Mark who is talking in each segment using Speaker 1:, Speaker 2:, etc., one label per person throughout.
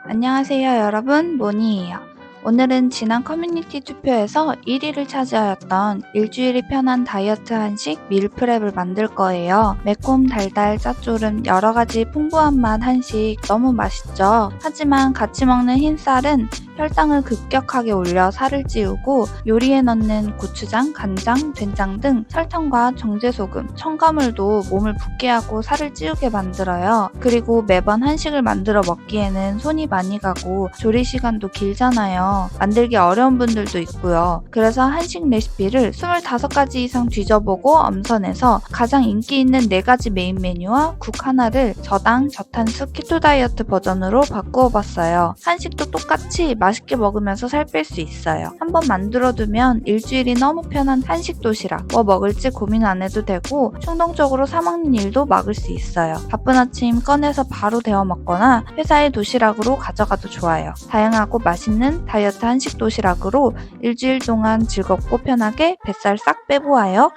Speaker 1: 안녕하세요 여러분, 모니예요. 오늘은 지난 커뮤니티 투표에서 1위를 차지하였던 일주일이 편한 다이어트 한식 밀프렙을 만들 거예요. 매콤, 달달, 짭조름 여러가지 풍부한 맛 한식 너무 맛있죠? 하지만 같이 먹는 흰쌀은 혈당을 급격하게 올려 살을 찌우고 요리에 넣는 고추장, 간장, 된장 등 설탕과 정제소금, 첨가물도 몸을 붓게 하고 살을 찌우게 만들어요. 그리고 매번 한식을 만들어 먹기에는 손이 많이 가고 조리 시간도 길잖아요. 만들기 어려운 분들도 있고요. 그래서 한식 레시피를 25가지 이상 뒤져보고 엄선해서 가장 인기 있는 4가지 메인 메뉴와 국 하나를 저당, 저탄수, 키토 다이어트 버전으로 바꾸어 봤어요. 한식도 똑같이 맛있게 먹으면서 살 뺄 수 있어요. 한번 만들어두면 일주일이 너무 편한 한식 도시락. 뭐 먹을지 고민 안 해도 되고 충동적으로 사 먹는 일도 막을 수 있어요. 바쁜 아침 꺼내서 바로 데워 먹거나 회사의 도시락으로 가져가도 좋아요. 다양하고 맛있는 다이어트 한식 도시락으로 일주일 동안 즐겁고 편하게 뱃살 싹 빼보아요.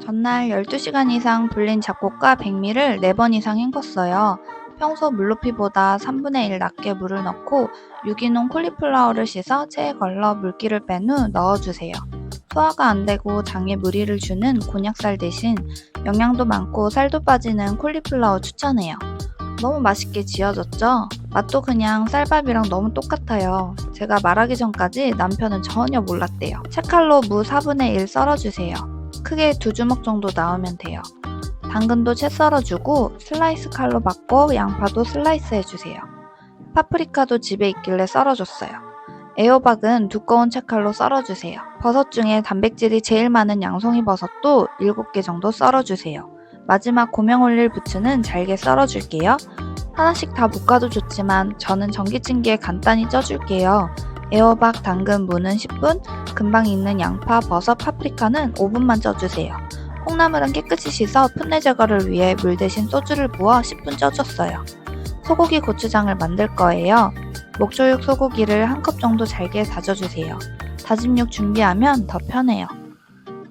Speaker 1: 전날 12시간 이상 불린 잡곡과 백미를 4번 이상 헹궜어요. 평소 물높이보다 3분의 1 낮게 물을 넣고 유기농 콜리플라워를 씻어 체에 걸러 물기를 뺀 후 넣어주세요. 소화가 안 되고 장에 무리를 주는 곤약살 대신 영양도 많고 살도 빠지는 콜리플라워 추천해요. 너무 맛있게 지어졌죠? 맛도 그냥 쌀밥이랑 너무 똑같아요. 제가 말하기 전까지 남편은 전혀 몰랐대요. 채칼로 무 4분의 1 썰어주세요. 크게 2주먹 정도 나오면 돼요. 당근도 채 썰어주고 슬라이스 칼로 받고 양파도 슬라이스 해주세요. 파프리카도 집에 있길래 썰어줬어요. 애호박은 두꺼운 채칼로 썰어주세요. 버섯 중에 단백질이 제일 많은 양송이 버섯도 7개 정도 썰어주세요. 마지막 고명 올릴 부추는 잘게 썰어줄게요. 하나씩 다 볶아도 좋지만 저는 전기찜기에 간단히 쪄줄게요. 애호박, 당근, 무는 10분, 금방 익는 양파, 버섯, 파프리카는 5분만 쪄주세요. 콩나물은 깨끗이 씻어 풋내 제거를 위해 물 대신 소주를 부어 10분 쪄줬어요. 소고기 고추장을 만들 거예요. 목조육 소고기를 1컵 정도 잘게 다져주세요. 다진 육 준비하면 더 편해요.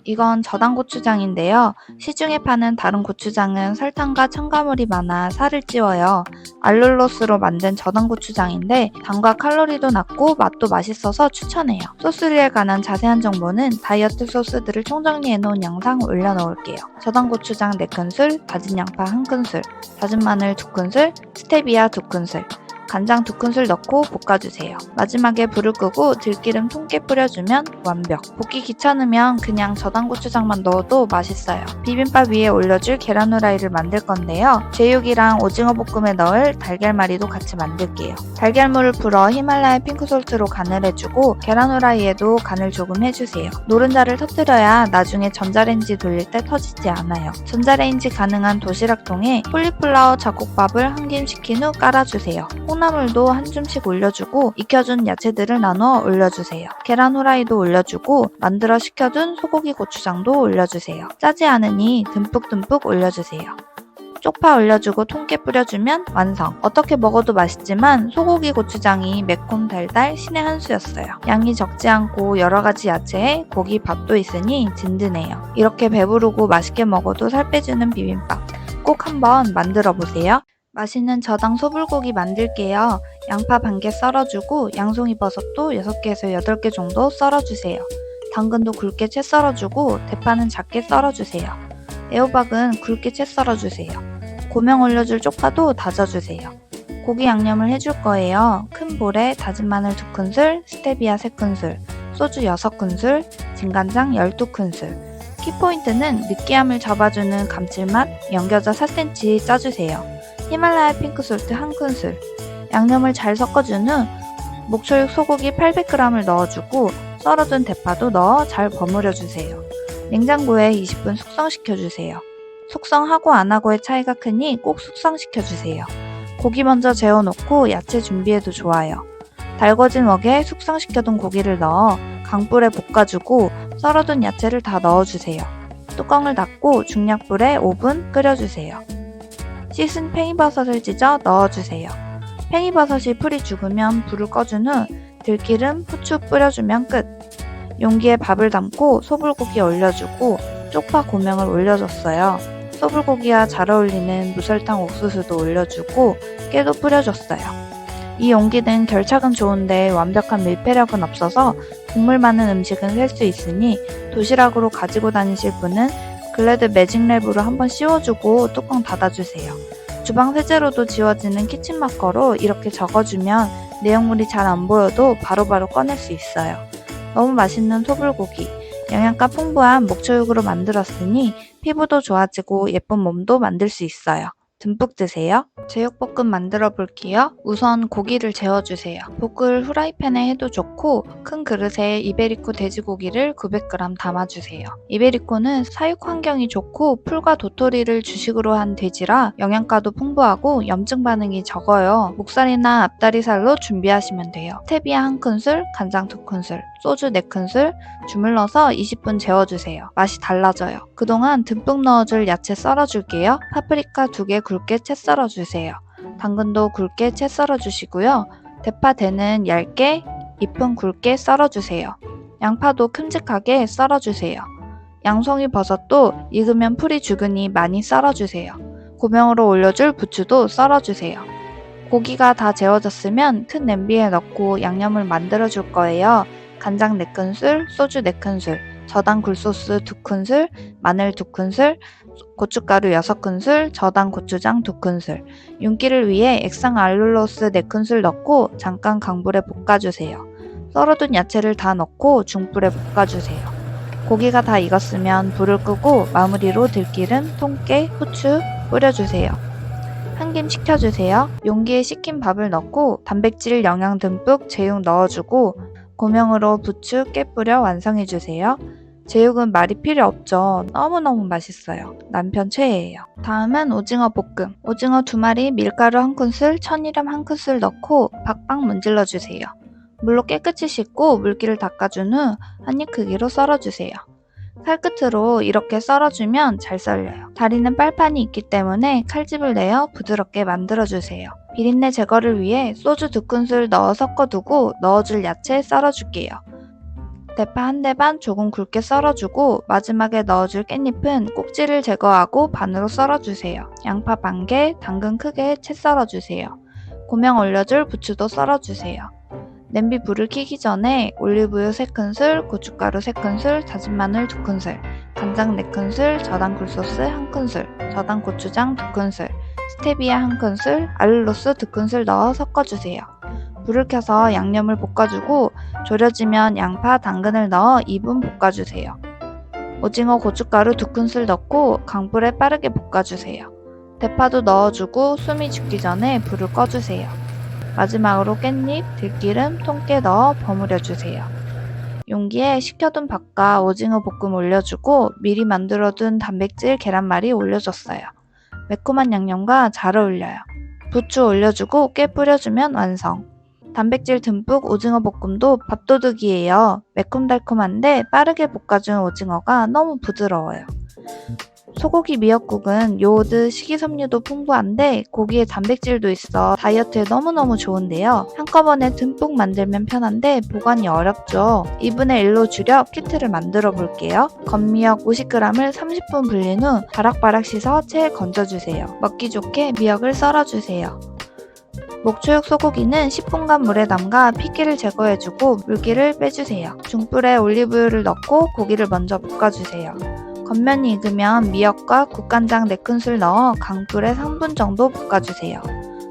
Speaker 1: 이건 저당 고추장인데요. 시중에 파는 다른 고추장은 설탕과 첨가물이 많아 살을 찌워요. 알룰로스로 만든 저당 고추장인데 당과 칼로리도 낮고 맛도 맛있어서 추천해요. 소스류에 관한 자세한 정보는 다이어트 소스들을 총정리해놓은 영상 올려놓을게요. 저당 고추장 4큰술, 다진 양파 1큰술, 다진 마늘 2큰술, 스테비아 2큰술, 간장 2큰술 넣고 볶아주세요. 마지막에 불을 끄고 들기름 통깨 뿌려주면 완벽. 볶기 귀찮으면 그냥 저당 고추장만 넣어도 맛있어요. 비빔밥 위에 올려줄 계란 후라이를 만들 건데요. 제육이랑 오징어 볶음에 넣을 달걀말이도 같이 만들게요. 달걀물을 불어 히말라야 핑크솔트로 간을 해주고 계란 후라이에도 간을 조금 해주세요. 노른자를 터뜨려야 나중에 전자레인지 돌릴 때 터지지 않아요. 전자레인지 가능한 도시락통에 콜리플라워 잡곡밥을 한 김 식힌 후 깔아주세요. 콩나물도 한 줌씩 올려주고 익혀준 야채들을 나눠 올려주세요. 계란 후라이도 올려주고 만들어 식혀둔 소고기 고추장도 올려주세요. 짜지 않으니 듬뿍듬뿍 올려주세요. 쪽파 올려주고 통깨 뿌려주면 완성. 어떻게 먹어도 맛있지만 소고기 고추장이 매콤 달달 신의 한 수였어요. 양이 적지 않고 여러가지 야채에 고기 밥도 있으니 든든해요. 이렇게 배부르고 맛있게 먹어도 살 빼주는 비빔밥 꼭 한번 만들어보세요. 맛있는 저당 소불고기 만들게요. 양파 반 개 썰어주고 양송이 버섯도 6개에서 8개 정도 썰어주세요. 당근도 굵게 채 썰어주고 대파는 작게 썰어주세요. 애호박은 굵게 채 썰어주세요. 고명 올려줄 쪽파도 다져주세요. 고기 양념을 해줄 거예요. 큰 볼에 다진 마늘 2큰술, 스테비아 3큰술, 소주 6큰술, 진간장 12큰술. 키포인트는 느끼함을 잡아주는 감칠맛 연겨자 4cm 짜주세요. 히말라야 핑크솔트 1큰술. 양념을 잘 섞어준 후 목초육 소고기 800g을 넣어주고 썰어둔 대파도 넣어 잘 버무려주세요. 냉장고에 20분 숙성시켜주세요. 숙성하고 안하고의 차이가 크니 꼭 숙성시켜주세요. 고기 먼저 재워놓고 야채 준비해도 좋아요. 달궈진 웍에 숙성시켜둔 고기를 넣어 강불에 볶아주고 썰어둔 야채를 다 넣어주세요. 뚜껑을 닫고 중약불에 5분 끓여주세요. 씻은 팽이버섯을 찢어 넣어주세요. 팽이버섯이 풀이 죽으면 불을 꺼준 후 들기름, 후추 뿌려주면 끝. 용기에 밥을 담고 소불고기 올려주고 쪽파 고명을 올려줬어요. 소불고기와 잘 어울리는 무설탕 옥수수도 올려주고 깨도 뿌려줬어요. 이 용기는 결착은 좋은데 완벽한 밀폐력은 없어서 국물 많은 음식은 셀 수 있으니 도시락으로 가지고 다니실 분은 글래드 매직 랩으로 한번 씌워주고 뚜껑 닫아주세요. 주방 세제로도 지워지는 키친 마커로 이렇게 적어주면 내용물이 잘 안 보여도 바로바로 꺼낼 수 있어요. 너무 맛있는 소불고기, 영양가 풍부한 목초육으로 만들었으니 피부도 좋아지고 예쁜 몸도 만들 수 있어요. 듬뿍 드세요. 제육볶음 만들어 볼게요. 우선 고기를 재워주세요. 볶을 후라이팬에 해도 좋고 큰 그릇에 이베리코 돼지고기를 900g 담아주세요. 이베리코는 사육 환경이 좋고 풀과 도토리를 주식으로 한 돼지라 영양가도 풍부하고 염증 반응이 적어요. 목살이나 앞다리살로 준비하시면 돼요. 스테비아 1큰술, 간장 2큰술, 소주 4큰술 주물러서 20분 재워주세요. 맛이 달라져요. 그동안 듬뿍 넣어줄 야채 썰어줄게요. 파프리카 2개 굵게 채 썰어주세요. 당근도 굵게 채 썰어주시고요. 대파 대는 얇게, 잎은 굵게 썰어주세요. 양파도 큼직하게 썰어주세요. 양송이 버섯도 익으면 풀이 죽으니 많이 썰어주세요. 고명으로 올려줄 부추도 썰어주세요. 고기가 다 재워졌으면 큰 냄비에 넣고 양념을 만들어줄 거예요. 간장 4큰술, 소주 4큰술, 저당 굴소스 2큰술, 마늘 2큰술, 고춧가루 6큰술, 저당 고추장 2큰술, 윤기를 위해 액상 알룰로스 4큰술 넣고 잠깐 강불에 볶아주세요. 썰어둔 야채를 다 넣고 중불에 볶아주세요. 고기가 다 익었으면 불을 끄고 마무리로 들기름, 통깨, 후추 뿌려주세요. 한 김 식혀주세요. 용기에 식힌 밥을 넣고 단백질 영양 듬뿍 제육 넣어주고 고명으로 부추, 깨 뿌려 완성해주세요. 제육은 말이 필요 없죠. 너무너무 맛있어요. 남편 최애예요. 다음은 오징어 볶음. 오징어 2마리, 밀가루 1큰술, 천일염 1큰술 넣고 박박 문질러주세요. 물로 깨끗이 씻고 물기를 닦아준 후 한 입 크기로 썰어주세요. 칼끝으로 이렇게 썰어주면 잘 썰려요. 다리는 빨판이 있기 때문에 칼집을 내어 부드럽게 만들어주세요. 비린내 제거를 위해 소주 2큰술 넣어 섞어두고 넣어줄 야채 썰어줄게요. 대파 1대 반 조금 굵게 썰어주고 마지막에 넣어줄 깻잎은 꼭지를 제거하고 반으로 썰어주세요. 양파 반개, 당근 크게 채 썰어주세요. 고명 올려줄 부추도 썰어주세요. 냄비 불을 켜기 전에 올리브유 3큰술, 고춧가루 3큰술, 다진 마늘 2큰술, 간장 4큰술, 저당 굴소스 1큰술, 저당 고추장 2큰술, 스테비아 1큰술, 알룰로스 2큰술 넣어 섞어주세요. 불을 켜서 양념을 볶아주고 졸여지면 양파, 당근을 넣어 2분 볶아주세요. 오징어 고춧가루 2큰술 넣고 강불에 빠르게 볶아주세요. 대파도 넣어주고 숨이 죽기 전에 불을 꺼주세요. 마지막으로 깻잎, 들기름, 통깨 넣어 버무려주세요. 용기에 식혀둔 밥과 오징어 볶음 올려주고 미리 만들어둔 단백질 계란말이 올려줬어요. 매콤한 양념과 잘 어울려요. 부추 올려주고 깨 뿌려주면 완성. 단백질 듬뿍 오징어 볶음도 밥도둑이에요. 매콤달콤한데 빠르게 볶아준 오징어가 너무 부드러워요. 소고기 미역국은 요오드, 식이섬유도 풍부한데 고기에 단백질도 있어 다이어트에 너무너무 좋은데요. 한꺼번에 듬뿍 만들면 편한데 보관이 어렵죠. 2분의 1로 줄여 키트를 만들어 볼게요. 건미역 50g을 30분 불린 후 바락바락 씻어 체에 건져주세요. 먹기 좋게 미역을 썰어주세요. 목초육 소고기는 10분간 물에 담가 피기를 제거해주고 물기를 빼주세요. 중불에 올리브유를 넣고 고기를 먼저 볶아주세요. 겉면이 익으면 미역과 국간장 4큰술 넣어 강불에 3분 정도 볶아주세요.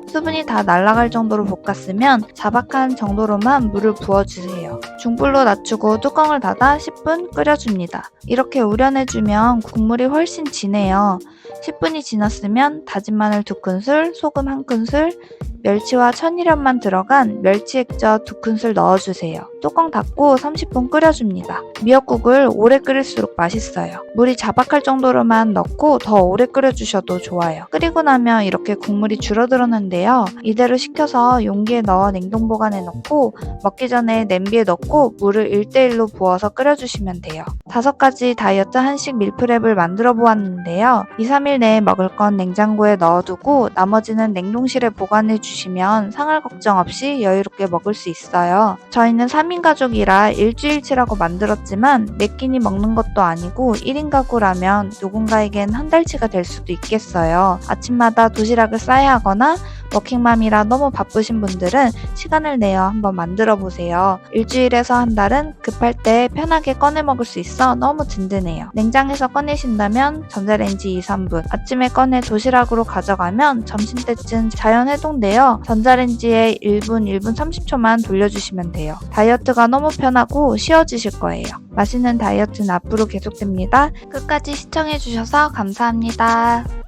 Speaker 1: 수분이 다 날아갈 정도로 볶았으면 자박한 정도로만 물을 부어주세요. 중불로 낮추고 뚜껑을 닫아 10분 끓여줍니다. 이렇게 우려내주면 국물이 훨씬 진해요. 10분이 지났으면 다진 마늘 2큰술, 소금 1큰술, 멸치와 천일염만 들어간 멸치 액젓 2큰술 넣어주세요. 뚜껑 닫고 30분 끓여줍니다. 미역국을 오래 끓일수록 맛있어요. 물이 자박할 정도로만 넣고 더 오래 끓여주셔도 좋아요. 끓이고 나면 이렇게 국물이 줄어들었는데요. 이대로 식혀서 용기에 넣어 냉동 보관해 놓고 먹기 전에 냄비에 넣고 물을 1대1로 부어서 끓여주시면 돼요. 5가지 다이어트 한식 밀프렙을 만들어 보았는데요. 2-3일 내에 먹을 건 냉장고에 넣어두고 나머지는 냉동실에 보관해 주시면 상할 걱정 없이 여유롭게 먹을 수 있어요. 저희는 3인 가족이라 일주일치라고 만들었지만 몇 끼니 먹는 것도 아니고 1인 가구라면 누군가에겐 한 달치가 될 수도 있겠어요. 아침마다 도시락을 싸야 하거나 워킹맘이라 너무 바쁘신 분들은 시간을 내어 한번 만들어 보세요. 일주일에서 한 달은 급할 때 편하게 꺼내 먹을 수 있어 너무 든든해요. 냉장에서 꺼내신다면 전자레인지 2-3분, 아침에 꺼내 도시락으로 가져가면 점심때쯤 자연 해동되어 전자레인지에 1분 30초만 돌려주시면 돼요. 다이어트가 너무 편하고 쉬워지실 거예요. 맛있는 다이어트는 앞으로 계속됩니다. 끝까지 시청해주셔서 감사합니다.